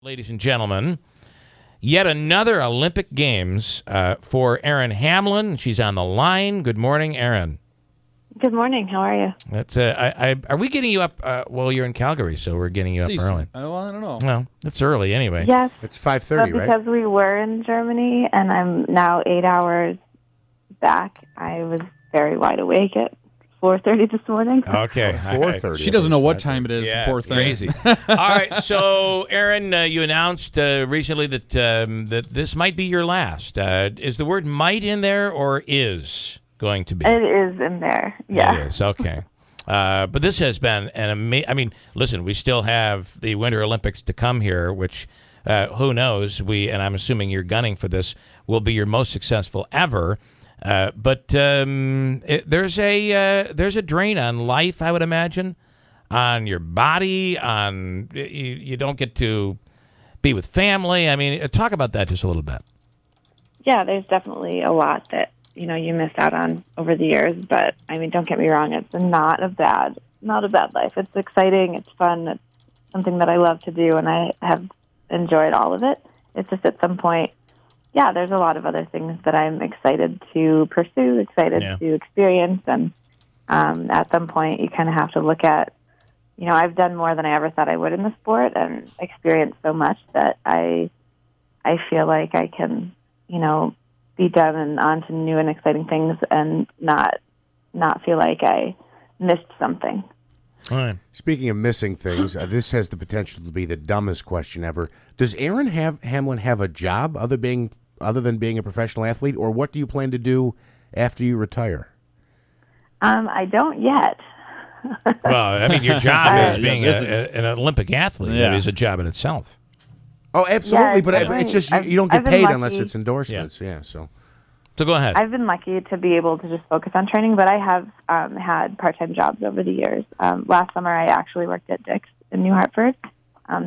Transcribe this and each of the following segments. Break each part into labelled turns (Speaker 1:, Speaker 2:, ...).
Speaker 1: Ladies and gentlemen, yet another Olympic Games for Erin Hamlin. She's on the line. Good morning, Erin.
Speaker 2: Good morning. How are you?
Speaker 1: That's are we getting you up? Well, you're in Calgary, so we're getting you up early.
Speaker 3: Well, I don't know.
Speaker 1: Well, it's early anyway.
Speaker 2: Yes.
Speaker 4: It's 5:30, right?
Speaker 2: Because we were in Germany, and I'm now 8 hours back, I was very wide awake at 4:30 this morning.
Speaker 1: Okay.
Speaker 4: 4:30.
Speaker 3: She doesn't know what time it is.
Speaker 1: Yeah,
Speaker 3: The poor thing.
Speaker 1: crazy. All right. So, Erin, you announced recently that that this might be your last. Is the word "might" in there, or is going to be?
Speaker 2: It is in there. Yeah.
Speaker 1: It is. Okay. But this has been an amazing. I mean, listen, we still have the Winter Olympics to come here, which who knows? And I'm assuming you're gunning for this, will be your most successful ever. But there's a drain on life, I would imagine, on your body. On you don't get to be with family. I mean, talk about that just a little bit.
Speaker 2: Yeah, there's definitely a lot that you miss out on over the years. But I mean, don't get me wrong; it's not a bad life. It's exciting. It's fun. It's something that I love to do, and I have enjoyed all of it. It's just at some point. Yeah, there's a lot of other things that I'm excited to pursue, excited to experience, and at some point you kind of have to look at, I've done more than I ever thought I would in the sport and experienced so much that I feel like I can, be done and on to new and exciting things and not feel like I missed something.
Speaker 1: All right.
Speaker 4: Speaking of missing things, this has the potential to be the dumbest question ever. Does Erin Hamlin have a job other than being a professional athlete, or what do you plan to do after you retire?
Speaker 2: I don't yet.
Speaker 1: Well, I mean, your job is being an Olympic athlete.
Speaker 3: Yeah.
Speaker 1: That is a job in itself.
Speaker 4: Oh, absolutely,
Speaker 2: Yeah,
Speaker 4: but it's just you don't
Speaker 2: I've
Speaker 4: get
Speaker 2: been
Speaker 4: paid
Speaker 2: lucky.
Speaker 4: unless it's endorsements. Yeah, so
Speaker 1: go ahead.
Speaker 2: I've been lucky to be able to just focus on training, but I have had part-time jobs over the years. Last summer, I actually worked at Dick's in New Hartford,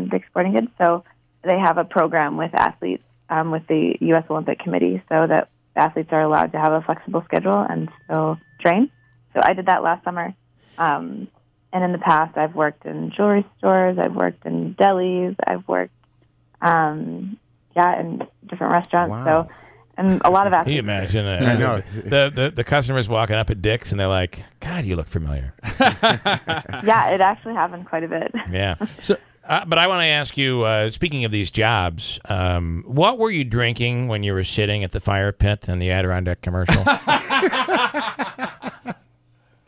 Speaker 2: Dick's Sporting Goods. So they have a program with athletes with the U.S. Olympic Committee so that athletes are allowed to have a flexible schedule and still train. So I did that last summer. And in the past, I've worked in jewelry stores. I've worked in delis. I've worked, in different restaurants.
Speaker 4: Wow.
Speaker 2: So, and a lot of
Speaker 1: Can you
Speaker 2: athletes.
Speaker 1: imagine
Speaker 4: I know.
Speaker 1: the customers walking up at Dick's and they're like, "God, you look familiar."
Speaker 2: Yeah, it actually happened quite a bit.
Speaker 1: Yeah. But I want to ask you, speaking of these jobs, what were you drinking when you were sitting at the fire pit in the Adirondack commercial?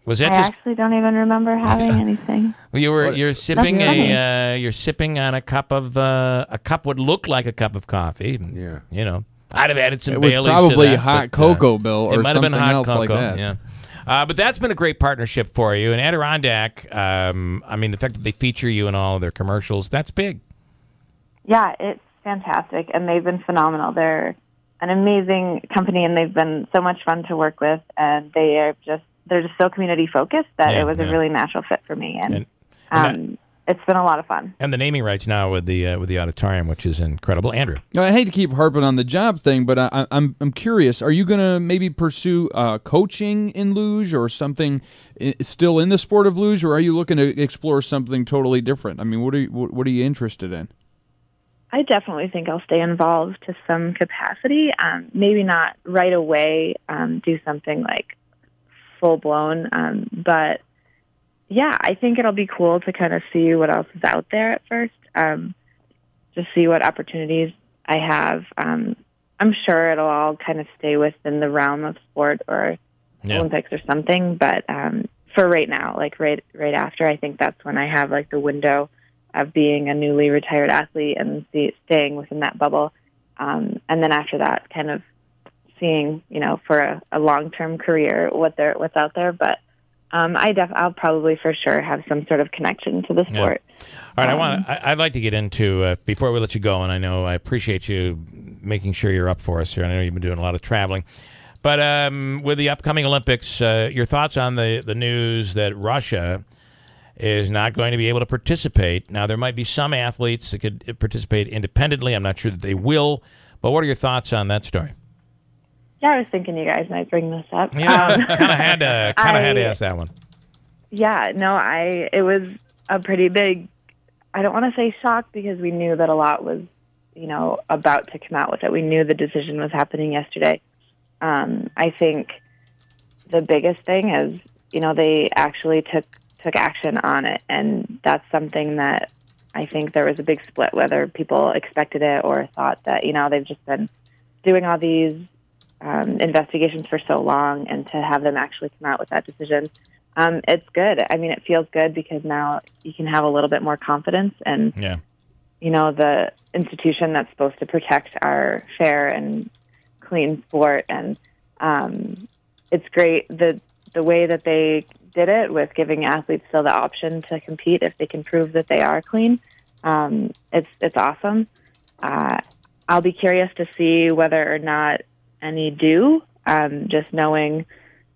Speaker 1: Was that
Speaker 2: I
Speaker 1: just?
Speaker 2: actually don't even remember having anything.
Speaker 1: You're sipping
Speaker 2: Nothing.
Speaker 1: you're sipping on a cup of a cup would look like a cup of coffee.
Speaker 4: Yeah.
Speaker 1: I'd have added some
Speaker 3: It was
Speaker 1: Baileys
Speaker 3: probably
Speaker 1: to that,
Speaker 3: hot
Speaker 1: but,
Speaker 3: cocoa, Bill,
Speaker 1: it
Speaker 3: or
Speaker 1: might have
Speaker 3: something
Speaker 1: been hot
Speaker 3: else
Speaker 1: cocoa.
Speaker 3: like that.
Speaker 1: Yeah. But that's been a great partnership for you. And Adirondack, I mean, the fact that they feature you in all of their commercials, that's big.
Speaker 2: Yeah, it's fantastic, and they've been phenomenal. They're an amazing company, and they've been so much fun to work with, and they're just so community focused that it was a really natural fit for me, and it's been a lot of fun.
Speaker 1: And the naming rights now with the auditorium, which is incredible. Andrew,
Speaker 3: Now, I hate to keep harping on the job thing, but I'm curious. Are you going to maybe pursue coaching in luge or something still in the sport of luge, or are you looking to explore something totally different? I mean, what are you interested in?
Speaker 2: I definitely think I'll stay involved to some capacity. Maybe not right away do something like full-blown, but yeah, I think it'll be cool to kind of see what else is out there at first, just see what opportunities I have. I'm sure it'll all kind of stay within the realm of sport or Olympics or something, but for right now, like right after, I think that's when I have like the window of being a newly retired athlete and staying within that bubble. And then after that, kind of seeing, for a long-term career, what's out there. But I'll probably for sure have some sort of connection to the sport.
Speaker 1: Yeah. All right, I'd like to get into before we let you go, and I appreciate you making sure you're up for us here. I know you've been doing a lot of traveling, but with the upcoming Olympics, your thoughts on the news that Russia is not going to be able to participate. Now, there might be some athletes that could participate independently. I'm not sure that they will, but what are your thoughts on that story?
Speaker 2: Yeah, I was thinking you guys might bring this up.
Speaker 1: Yeah, kind of had to ask that one.
Speaker 2: Yeah, no, it was a pretty big I don't want to say shocked, because we knew that a lot was, about to come out with it. We knew the decision was happening yesterday. I think the biggest thing is, they actually took action on it, and that's something that I think there was a big split, whether people expected it or thought that, they've just been doing all these investigations for so long, and to have them actually come out with that decision, it's good. I mean, it feels good because now you can have a little bit more confidence, and the institution that's supposed to protect our fair and clean sport, and it's great the way that they did it with giving athletes still the option to compete if they can prove that they are clean. It's awesome. I'll be curious to see whether or not any do, just knowing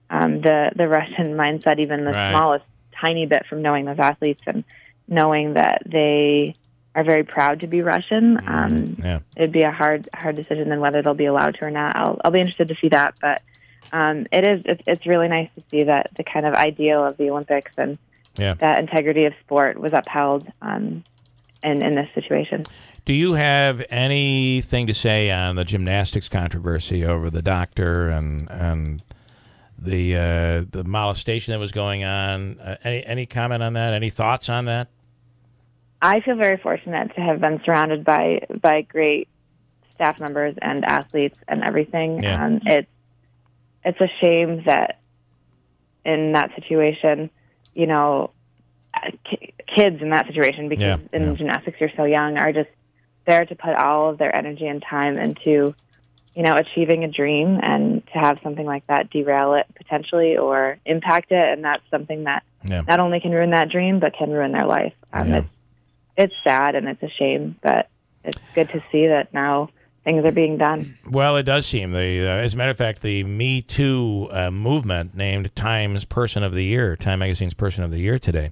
Speaker 2: the Russian mindset, even the smallest tiny bit from knowing those athletes and knowing that they are very proud to be Russian. It'd be a hard decision then whether they'll be allowed to or not. I'll be interested to see that, but it's really nice to see that the kind of ideal of the Olympics and that integrity of sport was upheld in this situation.
Speaker 1: Do you have anything to say on the gymnastics controversy over the doctor and the molestation that was going on? Any comment on that? Any thoughts on that?
Speaker 2: I feel very fortunate to have been surrounded by great staff members and athletes and everything. It's a shame that in that situation, kids in that situation, because in gymnastics you're so young, are just there to put all of their energy and time into, achieving a dream, and to have something like that derail it potentially or impact it. And that's something that not only can ruin that dream, but can ruin their life. It's sad and it's a shame, but it's good to see that now things are being done.
Speaker 1: Well, it does seem. As a matter of fact, the Me Too movement named Time's Person of the Year, Time Magazine's Person of the Year today,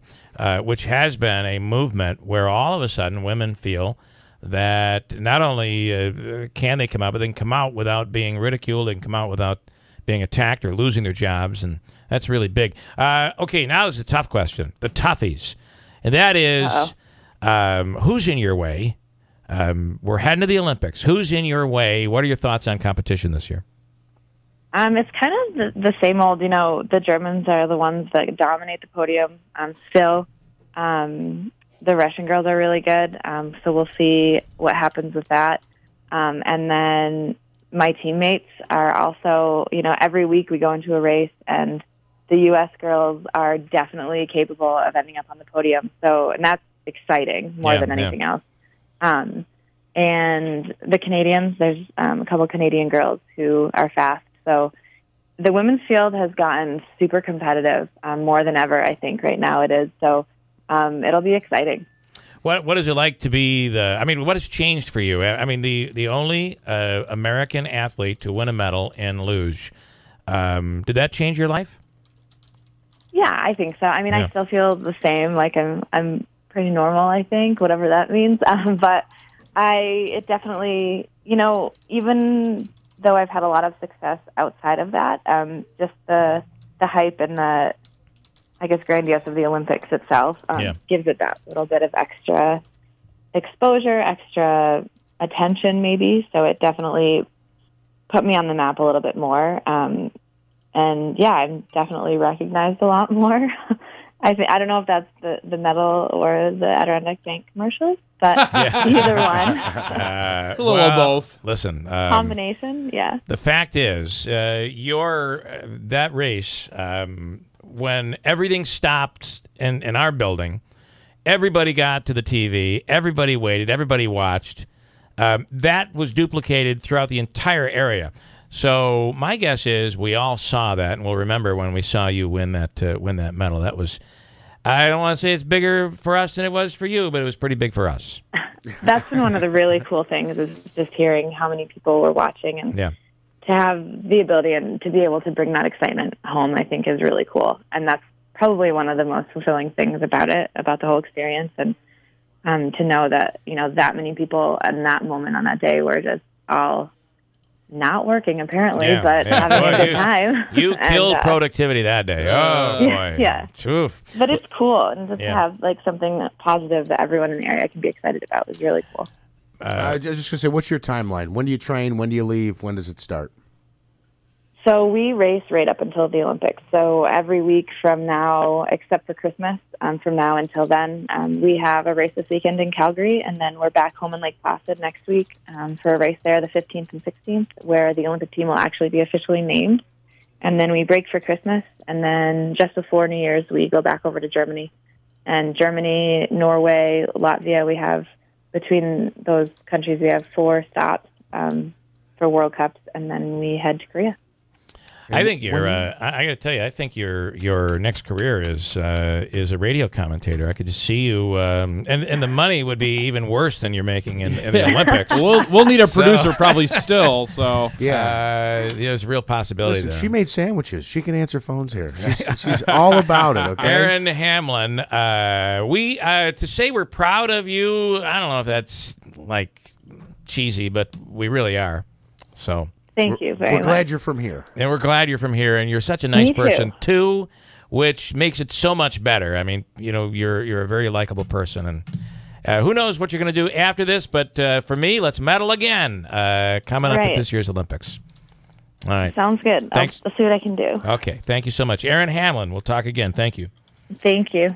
Speaker 1: which has been a movement where all of a sudden women feel that not only can they come out, but they can come out without being ridiculed, they can come out without being attacked or losing their jobs, and that's really big. Okay, now there's a tough question, the toughies, and that is who's in your way? We're heading to the Olympics. Who's in your way? What are your thoughts on competition this year?
Speaker 2: It's kind of the same old, the Germans are the ones that dominate the podium still. The Russian girls are really good, so we'll see what happens with that. And then my teammates are also, every week we go into a race, and the U.S. girls are definitely capable of ending up on the podium. And that's exciting more than anything else. And the Canadians, there's a couple Canadian girls who are fast. So the women's field has gotten super competitive, more than ever, I think, right now it is. So it'll be exciting.
Speaker 1: What is it like to be what has changed for you? I mean, the only American athlete to win a medal in luge. Did that change your life?
Speaker 2: Yeah, I think so. I mean, I still feel the same. Like I'm pretty normal, I think, whatever that means. But it definitely, even though I've had a lot of success outside of that, just the hype and the, I guess, grandiose of the Olympics itself gives it that little bit of extra exposure, extra attention maybe. So it definitely put me on the map a little bit more. And I'm definitely recognized a lot more. I don't know if that's the medal or the Adirondack Bank commercials, but either one.
Speaker 3: A little of both.
Speaker 1: Listen,
Speaker 2: combination, yeah.
Speaker 1: The fact is, that race, when everything stopped in our building, everybody got to the TV, everybody waited, everybody watched. That was duplicated throughout the entire area. So my guess is we all saw that, and we'll remember when we saw you win that medal. That was, I don't want to say it's bigger for us than it was for you, but it was pretty big for us.
Speaker 2: That's been one of the really cool things, is just hearing how many people were watching, and to have the ability and to be able to bring that excitement home, I think is really cool. And that's probably one of the most fulfilling things about it, about the whole experience. And to know that, that many people in that moment on that day were just all not working apparently,
Speaker 1: Yeah,
Speaker 2: but
Speaker 1: yeah.
Speaker 2: having
Speaker 1: Boy,
Speaker 2: a good time.
Speaker 1: You killed
Speaker 2: And,
Speaker 1: productivity that day. Oh, boy.
Speaker 2: yeah.
Speaker 1: Oof.
Speaker 2: But it's cool, and just
Speaker 1: Yeah.
Speaker 2: to have like something positive that everyone in the area can be excited about is really cool.
Speaker 4: I was just going to say, what's your timeline? When do you train? When do you leave? When does it start?
Speaker 2: So we race right up until the Olympics. So every week from now, except for Christmas, from now until then, we have a race this weekend in Calgary, and then we're back home in Lake Placid next week for a race there, the 15th and 16th, where the Olympic team will actually be officially named. And then we break for Christmas, and then just before New Year's, we go back over to Germany. And Germany, Norway, Latvia, we have, between those countries, we have 4 stops for World Cups, and then we head to Korea.
Speaker 1: I think you're. I got to tell you, I think your next career is a radio commentator. I could just see you, and the money would be even worse than you're making in the Olympics.
Speaker 3: We'll need a producer probably still. So
Speaker 4: Yeah.
Speaker 1: There's a real possibility.
Speaker 4: Listen,
Speaker 1: there.
Speaker 4: she made sandwiches. She can answer phones here. She's all about it, okay?
Speaker 1: Erin Hamlin, we to say we're proud of you. I don't know if that's like cheesy, but we really are. So.
Speaker 2: Thank you very
Speaker 4: We're
Speaker 2: much.
Speaker 4: glad you're from here.
Speaker 1: And we're glad you're from here, and you're such a nice
Speaker 2: Me too.
Speaker 1: person too, which makes it so much better. I mean, you're a very likable person, and who knows what you're going to do after this? But for me, let's medal again coming up at this year's Olympics. All right.
Speaker 2: Sounds good.
Speaker 1: Thanks.
Speaker 2: I'll see what I can do.
Speaker 1: Okay. Thank you so much, Erin Hamlin. We'll talk again. Thank you.
Speaker 2: Thank you.